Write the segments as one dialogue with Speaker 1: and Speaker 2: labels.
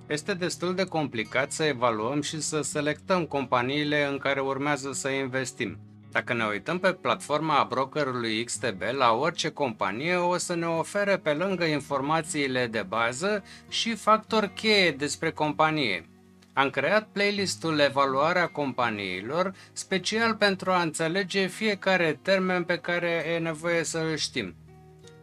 Speaker 1: Este destul de complicat să evaluăm și să selectăm companiile în care urmează să investim. Dacă ne uităm pe platforma brokerului XTB, la orice companie o să ne ofere pe lângă informațiile de bază și factori cheie despre companie. Am creat playlistul Evaluarea companiilor, special pentru a înțelege fiecare termen pe care e nevoie să îl știm.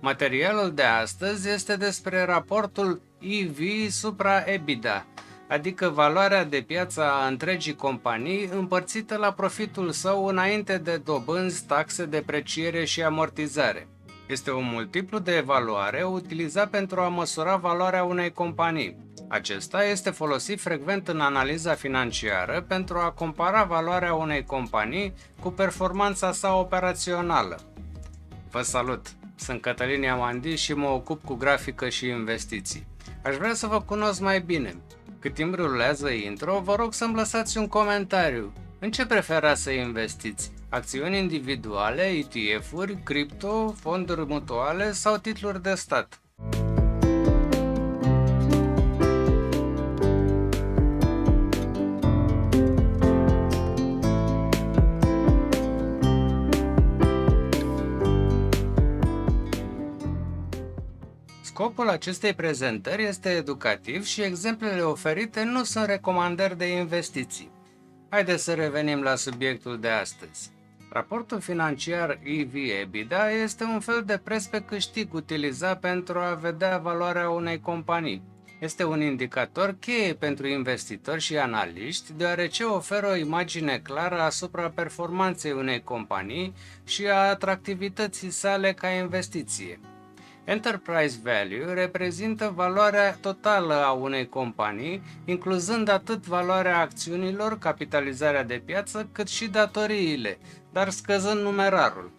Speaker 1: Materialul de astăzi este despre raportul EV supra EBITDA, adică valoarea de piață a întregii companii împărțită la profitul său înainte de dobânzi, taxe, depreciere și amortizare. Este un multiplu de evaluare utilizat pentru a măsura valoarea unei companii. Acesta este folosit frecvent în analiza financiară pentru a compara valoarea unei companii cu performanța sa operațională. Vă salut! Sunt Cătălin Iamandi și mă ocup cu grafică și investiții. Aș vrea să vă cunosc mai bine. Cât timp rulează intro, vă rog să-mi lăsați un comentariu. În ce preferați să investiți? Acțiuni individuale, ETF-uri, cripto, fonduri mutuale sau titluri de stat? Scopul acestei prezentări este educativ și exemplele oferite nu sunt recomandări de investiții. Haideți să revenim la subiectul de astăzi. Raportul financiar EV/EBITDA este un fel de preț pe câștig utilizat pentru a vedea valoarea unei companii. Este un indicator cheie pentru investitori și analiști, deoarece oferă o imagine clară asupra performanței unei companii și a atractivității sale ca investiție. Enterprise Value reprezintă valoarea totală a unei companii, incluzând atât valoarea acțiunilor, capitalizarea de piață, cât și datoriile, dar scăzând numerarul.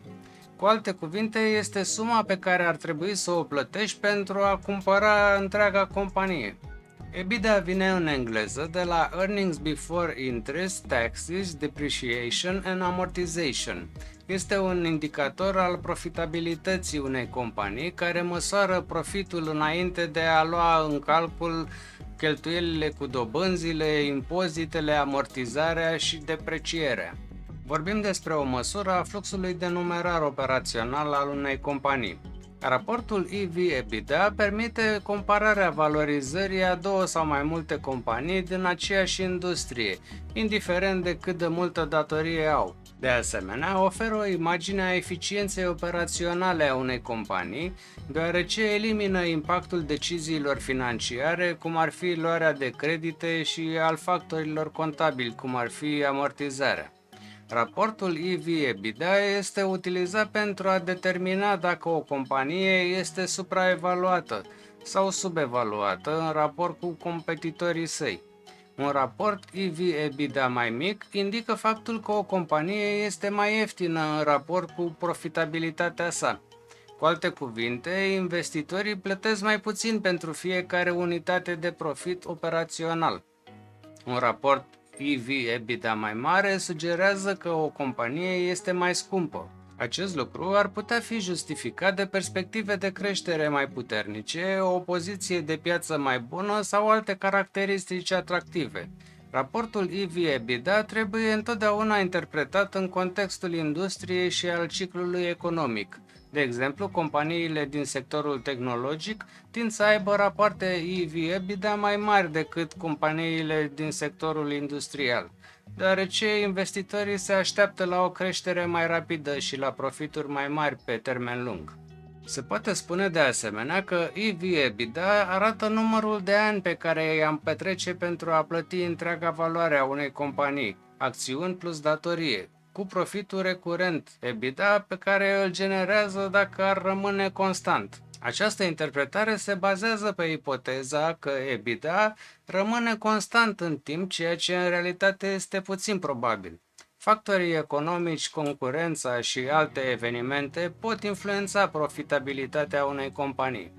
Speaker 1: Cu alte cuvinte, este suma pe care ar trebui să o plătești pentru a cumpăra întreaga companie. EBITDA vine în engleză de la Earnings Before Interest, Taxes, Depreciation and Amortization. Este un indicator al profitabilității unei companii care măsoară profitul înainte de a lua în calcul cheltuielile cu dobânzile, impozitele, amortizarea și deprecierea. Vorbim despre o măsură a fluxului de numerar operațional al unei companii. Raportul EV/EBITDA permite compararea valorizării a două sau mai multe companii din aceeași industrie, indiferent de cât de multă datorie au. De asemenea, oferă o imagine a eficienței operaționale a unei companii, deoarece elimină impactul deciziilor financiare, cum ar fi luarea de credite, și al factorilor contabili, cum ar fi amortizarea. Raportul EV/EBITDA este utilizat pentru a determina dacă o companie este supraevaluată sau subevaluată în raport cu competitorii săi. Un raport EV/EBITDA mai mic indică faptul că o companie este mai ieftină în raport cu profitabilitatea sa. Cu alte cuvinte, investitorii plătesc mai puțin pentru fiecare unitate de profit operațional. Un raport EV/EBITDA mai mare sugerează că o companie este mai scumpă. Acest lucru ar putea fi justificat de perspective de creștere mai puternice, o poziție de piață mai bună sau alte caracteristici atractive. Raportul EV/EBITDA trebuie întotdeauna interpretat în contextul industriei și al ciclului economic. De exemplu, companiile din sectorul tehnologic tind să aibă rapoarte EV/EBITDA mai mari decât companiile din sectorul industrial, deoarece investitorii se așteaptă la o creștere mai rapidă și la profituri mai mari pe termen lung. Se poate spune de asemenea că EV/EBITDA arată numărul de ani pe care i-am petrece pentru a plăti întreaga valoare a unei companii, acțiuni plus datorie, cu profitul recurent EBITDA pe care îl generează dacă ar rămâne constant. Această interpretare se bazează pe ipoteza că EBITDA rămâne constant în timp, ceea ce în realitate este puțin probabil. Factorii economici, concurența și alte evenimente pot influența profitabilitatea unei companii.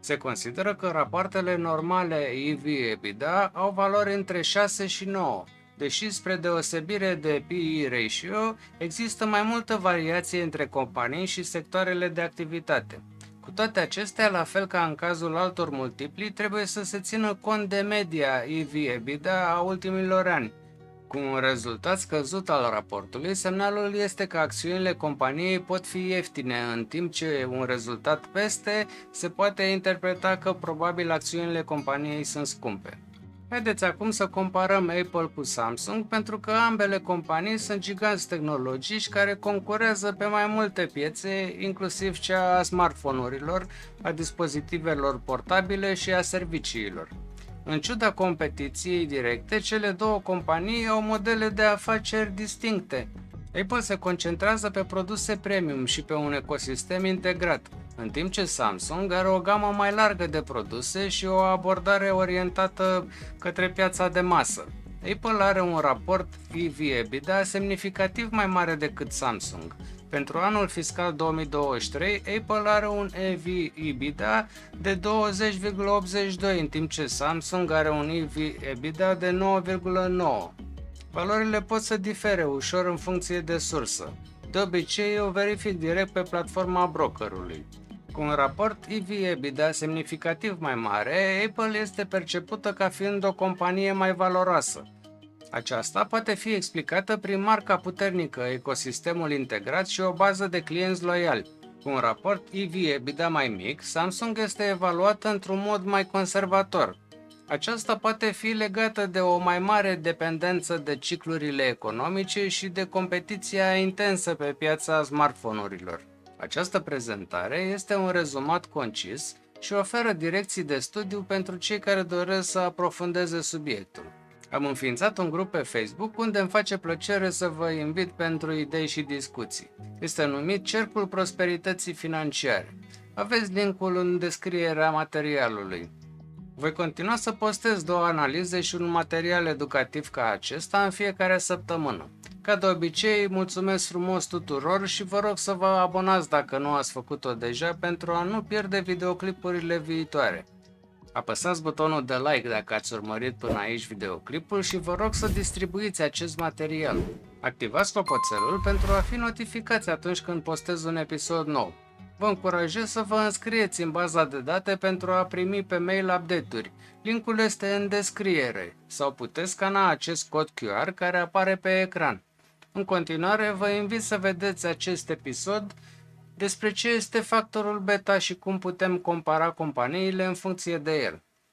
Speaker 1: Se consideră că rapoartele normale EV/EBITDA au valori între 6 și 9, deși spre deosebire de PE ratio, există mai multă variație între companii și sectoarele de activitate. Cu toate acestea, la fel ca în cazul altor multipli, trebuie să se țină cont de media EV/EBITDA a ultimilor ani. Cu un rezultat scăzut al raportului, semnalul este că acțiunile companiei pot fi ieftine, în timp ce un rezultat peste se poate interpreta că probabil acțiunile companiei sunt scumpe. Haideți acum să comparăm Apple cu Samsung, pentru că ambele companii sunt giganți tehnologici care concurează pe mai multe piețe, inclusiv cea a smartphone-urilor, a dispozitivelor portabile și a serviciilor. În ciuda competiției directe, cele două companii au modele de afaceri distincte. Apple se concentrează pe produse premium și pe un ecosistem integrat, în timp ce Samsung are o gamă mai largă de produse și o abordare orientată către piața de masă. Apple are un raport EV/EBITDA semnificativ mai mare decât Samsung. Pentru anul fiscal 2023, Apple are un EV/EBITDA de 20,82, în timp ce Samsung are un EV/EBITDA de 9,9. Valorile pot să difere ușor în funcție de sursă. De obicei, eu verific direct pe platforma brokerului. Cu un raport EV/EBITDA semnificativ mai mare, Apple este percepută ca fiind o companie mai valoroasă. Aceasta poate fi explicată prin marca puternică, ecosistemul integrat și o bază de clienți loiali. Cu un raport EV/EBITDA mai mic, Samsung este evaluată într-un mod mai conservator. Aceasta poate fi legată de o mai mare dependență de ciclurile economice și de competiția intensă pe piața smartphone-urilor. Această prezentare este un rezumat concis și oferă direcții de studiu pentru cei care doresc să aprofundeze subiectul. Am înființat un grup pe Facebook unde îmi face plăcere să vă invit pentru idei și discuții. Este numit Cercul Prosperității Financiare. Aveți linkul în descrierea materialului. Voi continua să postez 2 analize și un material educativ ca acesta în fiecare săptămână. Ca de obicei, mulțumesc frumos tuturor și vă rog să vă abonați dacă nu ați făcut-o deja pentru a nu pierde videoclipurile viitoare. Apăsați butonul de like dacă ați urmărit până aici videoclipul și vă rog să distribuiți acest material. Activați clopoțelul pentru a fi notificați atunci când postez un episod nou. Vă încurajez să vă înscrieți în baza de date pentru a primi pe mail update-uri. Linkul este în descriere sau puteți scana acest cod QR care apare pe ecran. În continuare, vă invit să vedeți acest episod despre ce este factorul beta și cum putem compara companiile în funcție de el.